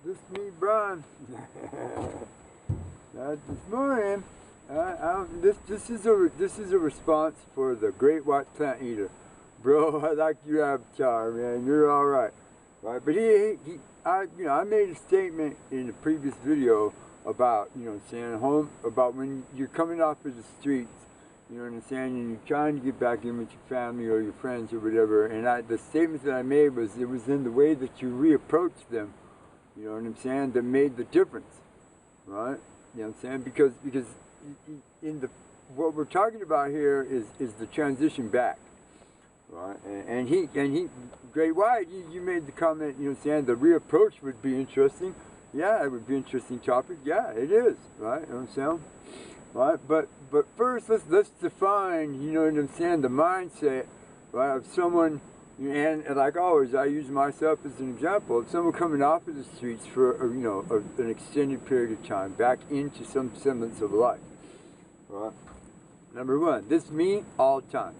This me, Brian. This morning, this is a response for the great white plant eater, bro. I like your avatar, man. You're all right, right? But I made a statement in the previous video about saying about when you're coming off of the streets. You know what I'm saying? And you're trying to get back in with your family or your friends or whatever. And the statement that I made was it was in the way that you reapproach them. You know what I'm saying? That made the difference, right? You know what I'm saying? Because what we're talking about here is the transition back, right? And Great White, you made the comment, you know what I'm saying? The reapproach would be interesting. Yeah, it would be an interesting topic. Yeah, it is, right? You know what I'm saying? Right? But first, let's define, you know what I'm saying, the mindset, right, of someone. And like always, I use myself as an example of someone coming off of the streets for an extended period of time, back into some semblance of life. Right? Number one, this me all the time.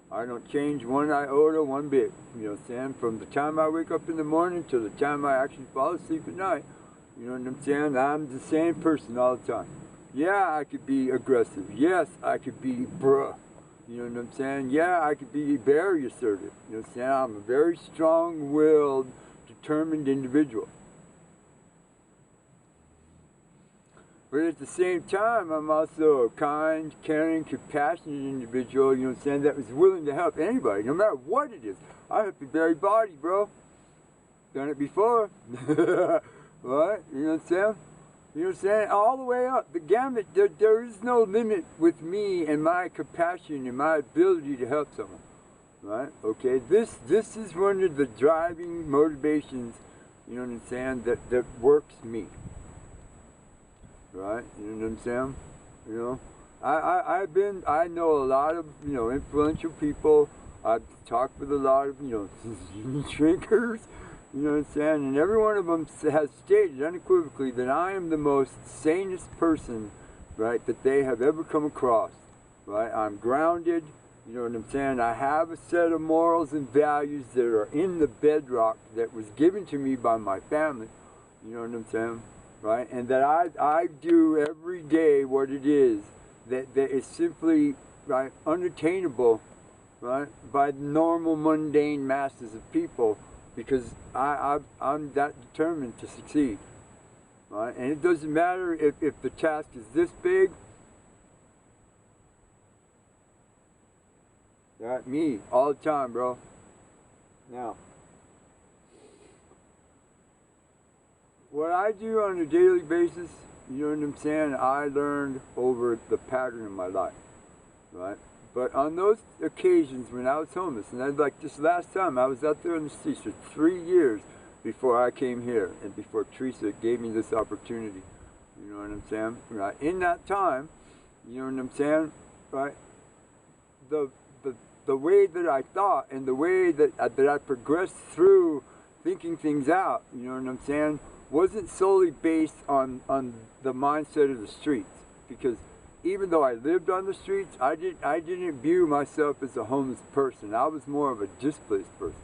I don't change one iota, one bit. You know what I'm saying? From the time I wake up in the morning to the time I actually fall asleep at night. You know what I'm saying? I'm the same person all the time. Yeah, I could be aggressive. Yes, I could be bruh. You know what I'm saying? Yeah, I could be very assertive. You know what I'm saying? I'm a very strong-willed, determined individual. But at the same time, I'm also a kind, caring, compassionate individual, you know what I'm saying, that was willing to help anybody, no matter what it is. I helped the very body, bro. Done it before. Right? You know what I'm saying? You know what I'm saying? All the way up, the gamut, there is no limit with me and my compassion and my ability to help someone. Right? Okay? This is one of the driving motivations, you know what I'm saying, that works me. Right? You know what I'm saying? You know? I know a lot of, influential people. I've talked with a lot of, drinkers. You know what I'm saying? And every one of them has stated unequivocally that I am the most sanest person, right, that they have ever come across. Right? I'm grounded. You know what I'm saying? I have a set of morals and values that are in the bedrock that was given to me by my family. You know what I'm saying? Right? And that I do every day what it is that is simply, right, unattainable, right, by the normal mundane masses of people. Because I'm that determined to succeed, right? And it doesn't matter if the task is this big. Right? Me, all the time, bro. Now, what I do on a daily basis, you know what I'm saying, I learned over the pattern of my life, right? But on those occasions when I was homeless, and like this last time, I was out there in the streets for 3 years before I came here, and before Teresa gave me this opportunity. You know what I'm saying? Right? In that time, you know what I'm saying? Right? The way that I thought and the way that I progressed through thinking things out, you know what I'm saying, wasn't solely based on the mindset of the streets. Because even though I lived on the streets, I didn't view myself as a homeless person. I was more of a displaced person,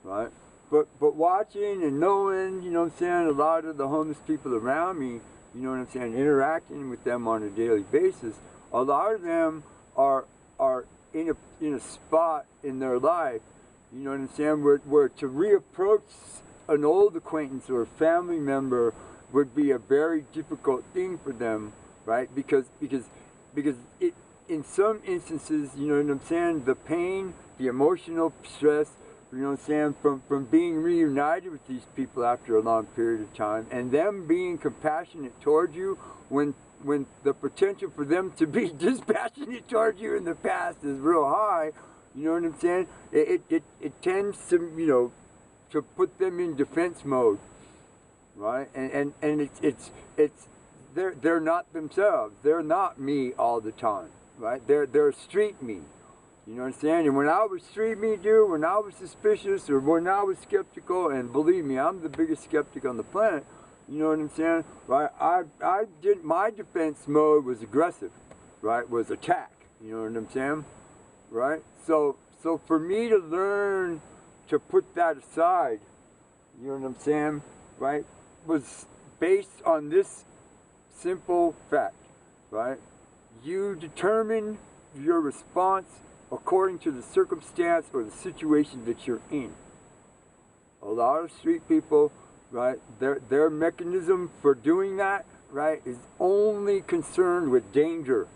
right? But watching and knowing, you know what I'm saying, a lot of the homeless people around me, you know what I'm saying, interacting with them on a daily basis, a lot of them are in a spot in their life, you know what I'm saying, where to reapproach an old acquaintance or a family member would be a very difficult thing for them. Right? Because in some instances, you know what I'm saying, the pain, the emotional stress, you know what I'm saying, from being reunited with these people after a long period of time, and them being compassionate towards you when the potential for them to be dispassionate towards you in the past is real high, you know what I'm saying, it tends to, to put them in defense mode, right? And it's they're not themselves. They're not me all the time, right? They're street me. You know what I'm saying? And when I was street me, dude, when I was suspicious or when I was skeptical, and believe me, I'm the biggest skeptic on the planet. You know what I'm saying? Right? My defense mode was aggressive, right? Was attack. You know what I'm saying? Right? So for me to learn to put that aside, you know what I'm saying? Right? was based on this simple fact, right? You determine your response according to the circumstance or the situation that you're in. A lot of street people, right, their mechanism for doing that, right, is only concerned with danger,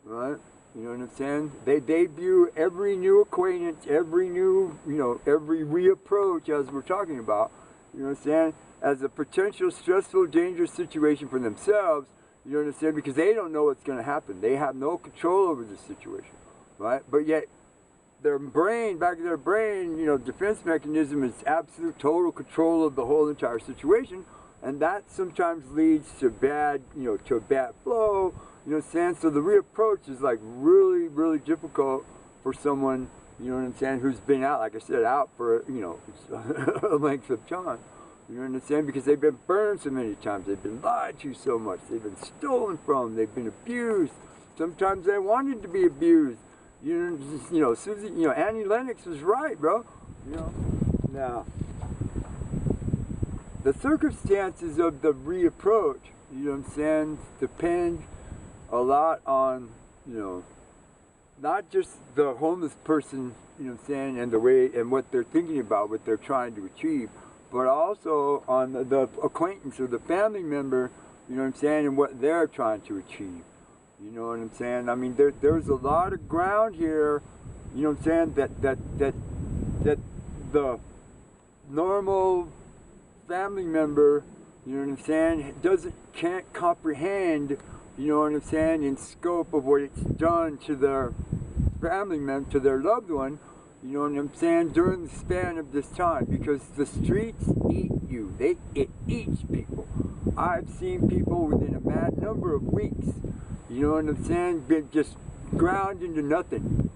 right? You know what I'm saying? They view every new acquaintance, every new, every reapproach, as we're talking about, you know what I'm saying, as a potential stressful, dangerous situation for themselves, you understand, because they don't know what's going to happen. They have no control over the situation, right? But yet, their brain, back in their brain, defense mechanism is absolute total control of the whole entire situation, and that sometimes leads to bad, to a bad flow, you know what I'm saying? So the reapproach is like really, really difficult for someone, you know what I'm saying, who's been out, like I said, out for, a length of time. You know what I'm saying? Because they've been burned so many times, they've been lied to so much, they've been stolen from, they've been abused. Sometimes they wanted to be abused. Susie, Annie Lennox was right, bro. Now, the circumstances of the reapproach, you know what I'm saying, depend a lot on, not just the homeless person, you know what I'm saying, and the way and what they're thinking about, what they're trying to achieve, but also on the acquaintance or the family member, you know what I'm saying, and what they're trying to achieve. You know what I'm saying? I mean, there's a lot of ground here, you know what I'm saying, that the normal family member, you know what I'm saying, can't comprehend, you know what I'm saying, in scope of what it's done to their family member, to their loved one, you know what I'm saying, during the span of this time, because the streets eat you. It eats people. I've seen people within a mad number of weeks, you know what I'm saying, been just ground into nothing,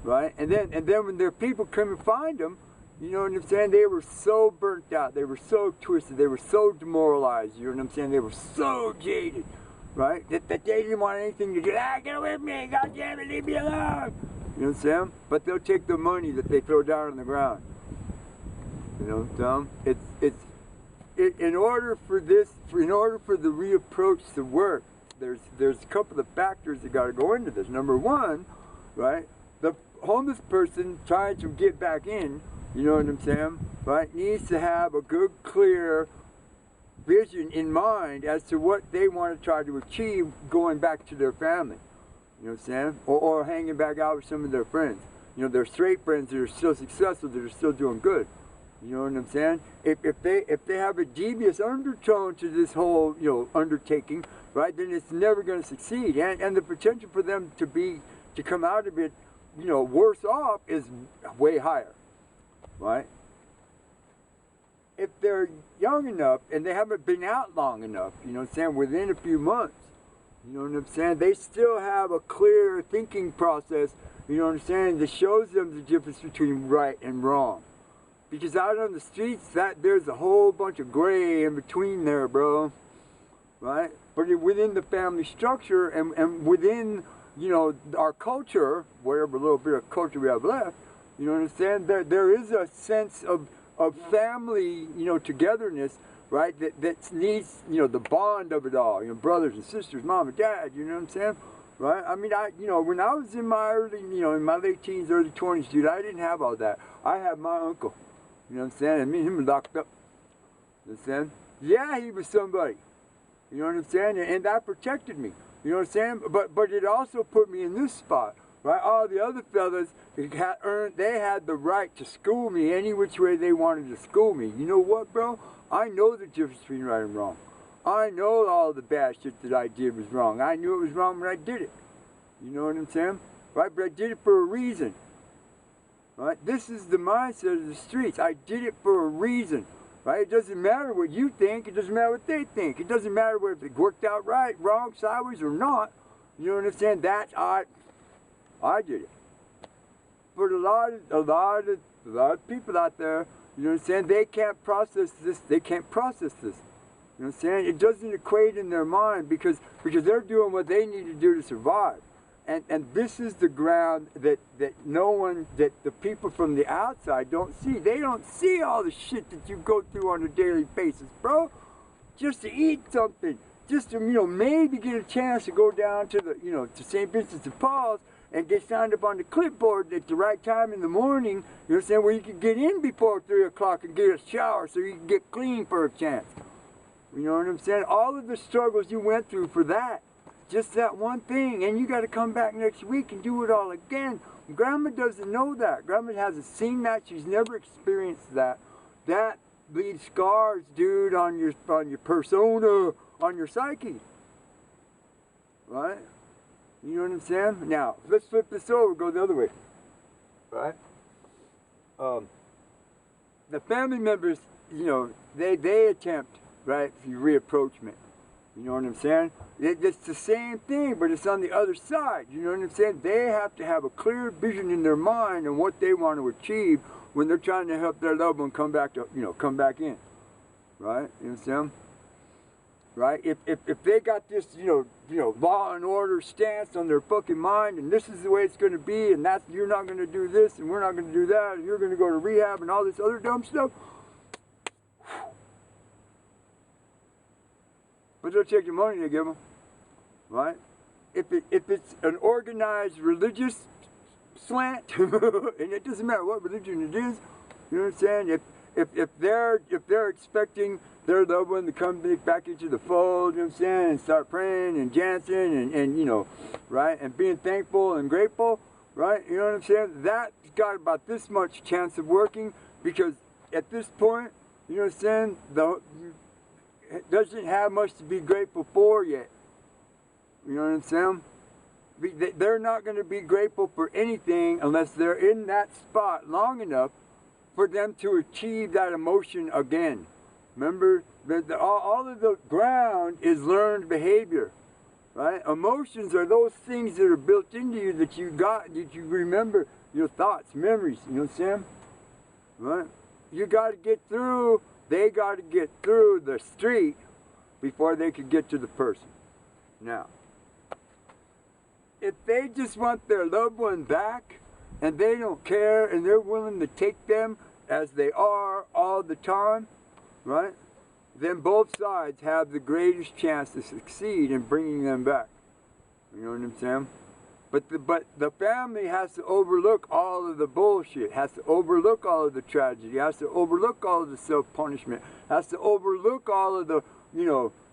right? And then when their people come and find them, you know what I'm saying, they were so burnt out, they were so twisted, they were so demoralized, you know what I'm saying, they were so jaded, right, that they didn't want anything to do. Get away from me, God damn it, leave me alone. You know what I'm saying? But they'll take the money that they throw down on the ground. You know what I'm saying? In order for the reapproach to work, there's a couple of factors that got to go into this. Number one, right, the homeless person trying to get back in, you know what I'm saying, right, needs to have a good, clear vision in mind as to what they want to try to achieve going back to their family. You know what I'm saying? Or hanging back out with some of their friends. Their straight friends that are still successful, that are still doing good. You know what I'm saying? If they have a devious undertone to this whole, undertaking, right, then it's never going to succeed. And the potential for them to come out of it, worse off is way higher. Right? If they're young enough and they haven't been out long enough, you know what I'm saying, within a few months, you know what I'm saying, they still have a clear thinking process, you know what I'm saying, that shows them the difference between right and wrong. Because out on the streets, there's a whole bunch of gray in between there, bro. Right? But within the family structure and within, our culture, whatever little bit of culture we have left, you know what I'm saying, there is a sense of family, togetherness, right, that needs, the bond of it all, brothers and sisters, mom and dad, you know what I'm saying, right? I mean, when I was in my early, in my late teens, early 20s, dude, I didn't have all that. I had my uncle, you know what I'm saying, and me and him were locked up, you know what I'm saying? Yeah, he was somebody, you know what I'm saying, and that protected me, you know what I'm saying, but it also put me in this spot, right? All the other fellas, they had the right to school me any which way they wanted to school me. You know what, bro? I know the difference between right and wrong. I know all the bad shit that I did was wrong. I knew it was wrong when I did it. You know what I'm saying? Right? But I did it for a reason. Right? This is the mindset of the streets. I did it for a reason. Right? It doesn't matter what you think. It doesn't matter what they think. It doesn't matter whether it worked out right, wrong, sideways, or not. You know what I'm saying? I did it. But a lot of people out there, you know what I'm saying, they can't process this. They can't process this. You know what I'm saying? It doesn't equate in their mind because they're doing what they need to do to survive. And this is the ground that no one, that the people from the outside don't see. They don't see all the shit that you go through on a daily basis, bro. Just to eat something, just to, maybe get a chance to go down to the, to St. Vincent de Paul's and get signed up on the clipboard at the right time in the morning, you know what I'm saying, where you can get in before 3 o'clock and get a shower so you can get clean for a chance. You know what I'm saying? All of the struggles you went through for that, just that one thing, and you got to come back next week and do it all again. Grandma doesn't know that. Grandma hasn't seen that. She's never experienced that. That leaves scars, dude, on your persona, on your psyche. Right? You know what I'm saying? Now, let's flip this over, go the other way. Right? The family members, they attempt, right, reapproachment. You know what I'm saying? It's the same thing, but it's on the other side. You know what I'm saying? They have to have a clear vision in their mind on what they want to achieve when they're trying to help their loved one come back to, come back in. Right? You know what I'm saying? Right? If they got this, law and order stance on their fucking mind, and this is the way it's going to be, and that's, you're not going to do this, and we're not going to do that, and you're going to go to rehab and all this other dumb stuff. But they'll take your money they give them, right? If it's an organized religious slant, and it doesn't matter what religion it is, you know what I'm saying? If they're expecting their loved one to come back into the fold, you know what I'm saying, and start praying and dancing and right, and being thankful and grateful, right? You know what I'm saying? That's got about this much chance of working, because at this point, you know what I'm saying, it doesn't have much to be grateful for yet. You know what I'm saying? They're not going to be grateful for anything unless they're in that spot long enough for them to achieve that emotion again. Remember, all of the ground is learned behavior, right? Emotions are those things that are built into you that you remember, your thoughts, memories, you know what I'm saying? Right? You got to get through. They got to get through the street before they could get to the person. Now, if they just want their loved one back and they don't care and they're willing to take them as they are all the time, right, then both sides have the greatest chance to succeed in bringing them back. You know what I'm saying? But the family has to overlook all of the bullshit, has to overlook all of the tragedy, has to overlook all of the self-punishment, has to overlook all of the,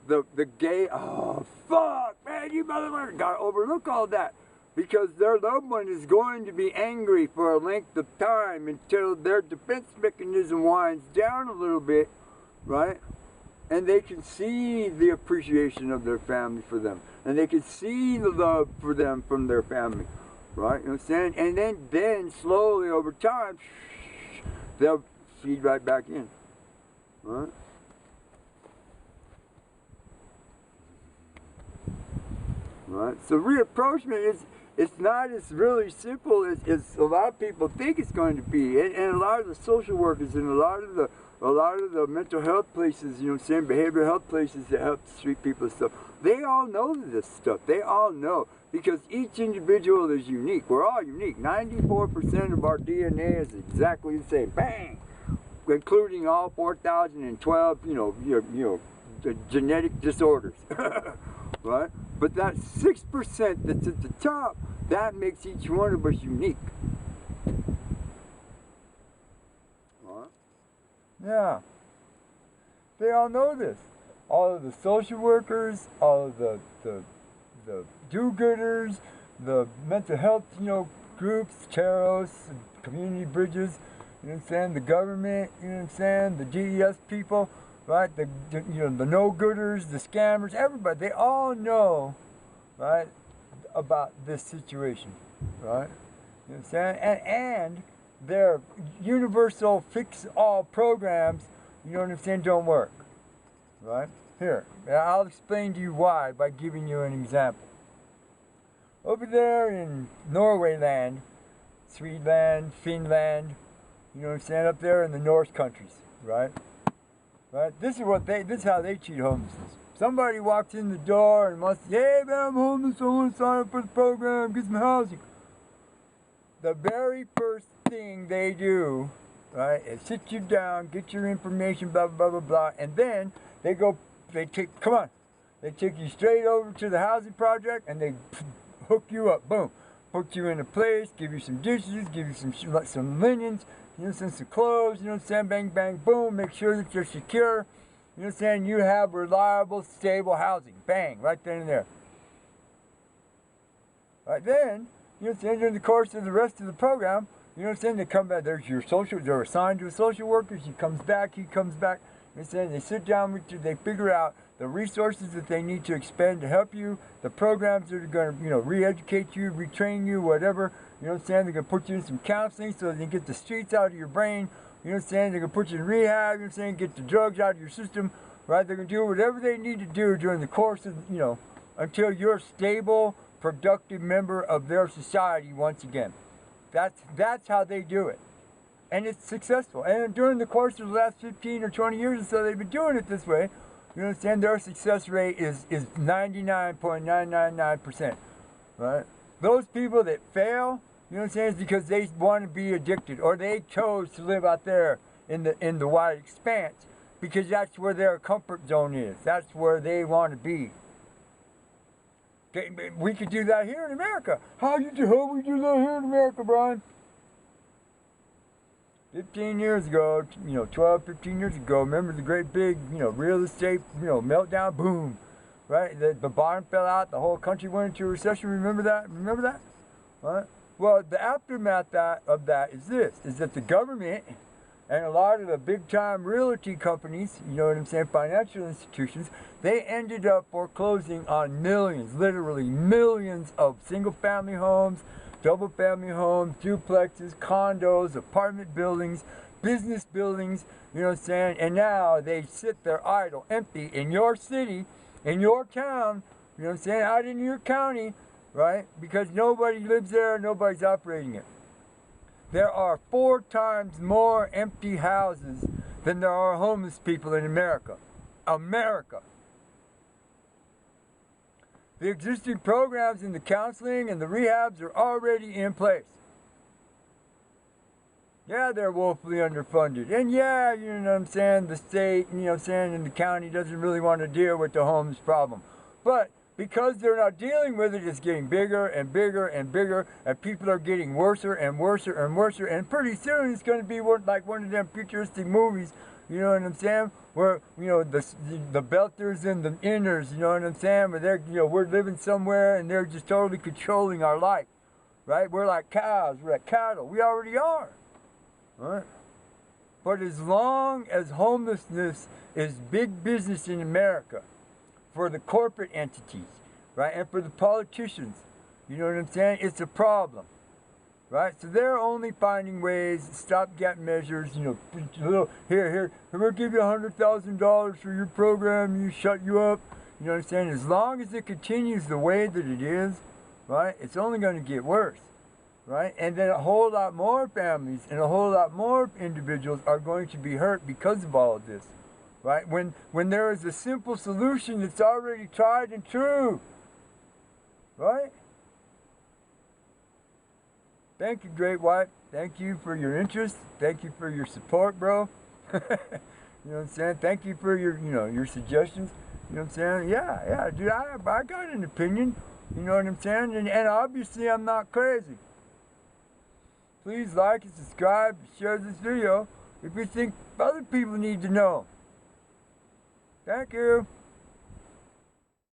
the gay, oh, fuck, man, you motherfucker, gotta overlook all that. Because their loved one is going to be angry for a length of time until their defense mechanism winds down a little bit, right? And they can see the appreciation of their family for them. And they can see the love for them from their family, right? You know what I'm saying? And then slowly over time, they'll feed right back in, right? Right? So reapproachment it's not as really simple as a lot of people think it's going to be. And a lot of the social workers and a lot of the mental health places, you know what I'm saying, behavioral health places that help street people and stuff, they all know this stuff. They all know. Because each individual is unique. We're all unique. 94% of our DNA is exactly the same. Bang! Including all 4,012, the genetic disorders. Right? But that 6% that's at the top, that makes each one of us unique. Right? Yeah. They all know this. All of the social workers, all of the do-gooders, the mental health, groups, Charos, community bridges, you know what I'm saying, the government, you know what I'm saying, the GES people, right, the no-gooders, the scammers, everybody, they all know, right, about this situation, right, you know what I'm saying, and their universal fix-all programs, you know what I'm saying, don't work, right. Here, I'll explain to you why by giving you an example. Over there in Norway land, Sweden, Finland, you know what I'm saying, up there in the North countries, right? Right? This is how they treat homelessness. Somebody walks in the door and wants to say, hey man, I'm homeless, I want to sign up for the program, get some housing. The very first thing they do, right, is sit you down, get your information, blah, blah, blah, blah, blah, and then they take you straight over to the housing project and they hook you up, boom. Put you in a place, give you some dishes, give you some linens, you know, some clothes, you know what I'm saying, bang, bang, boom, make sure that you're secure, you know what I'm saying, you have reliable, stable housing, bang, right then and there. Right then, you know what I'm saying, during the course of the rest of the program, you know what I'm saying, they come back, they're assigned to a social worker, he comes back, you know what I'm saying, they sit down with you, they figure out the resources that they need to expend to help you, the programs that are going to, you know, re-educate you, retrain you, whatever, you know what I'm saying, they're going to put you in some counseling so they can get the streets out of your brain, you know what I'm saying, they're going to put you in rehab, you know what I'm saying, get the drugs out of your system, right, they're going to do whatever they need to do during the course of, you know, until you're a stable, productive member of their society once again. That's how they do it. And it's successful. And during the course of the last 15 or 20 years or so, they've been doing it this way. You know what I'm saying? Their success rate is 99.999%. Right? Those people that fail, you know what I'm saying, is because they want to be addicted or they chose to live out there in the wide expanse because that's where their comfort zone is. That's where they want to be. We could do that here in America. How we do that here in America, Brian? 15 years ago, you know, 12, 15 years ago, remember the great big, you know, real estate, you know, meltdown, boom, right? The bottom fell out, the whole country went into a recession, remember that? Remember that? Right? Well, the aftermath of that is this, is that the government and a lot of the big-time realty companies, you know what I'm saying, financial institutions, they ended up foreclosing on millions, literally millions of single-family homes, double-family homes, duplexes, condos, apartment buildings, business buildings, you know what I'm saying, and now they sit there idle, empty in your city, in your town, you know what I'm saying, out in your county, right, because nobody lives there, nobody's operating it. There are 4 times more empty houses than there are homeless people in America. America. The existing programs and the counseling and the rehabs are already in place. Yeah, they're woefully underfunded. And yeah, you know what I'm saying, the state, you know what I'm saying, and the county doesn't really want to deal with the homeless problem. But because they're not dealing with it, it's getting bigger and bigger and bigger, and people are getting worser and worser and worser, and pretty soon it's going to be like one of them futuristic movies, you know what I'm saying, where, you know, the belters and the inners, you know what I'm saying, where they're, you know, we're living somewhere and they're just totally controlling our life, right? We're like cows, we're like cattle, we already are, right? But as long as homelessness is big business in America, for the corporate entities, right, and for the politicians, you know what I'm saying, it's a problem, right? So they're only finding ways, stopgap measures, you know, here, we'll give you $100,000 for your program, shut you up, you know what I'm saying? As long as it continues the way that it is, right, it's only going to get worse, right? And then a whole lot more families and a whole lot more individuals are going to be hurt because of all of this. Right? When there is a simple solution that's already tried and true. Right? Thank you, Great White. Thank you for your interest. Thank you for your support, bro. You know what I'm saying? Thank you for your, you know, your suggestions. You know what I'm saying? Yeah, dude, I got an opinion. You know what I'm saying? And obviously I'm not crazy. Please like and subscribe, share this video if you think other people need to know. Thank you.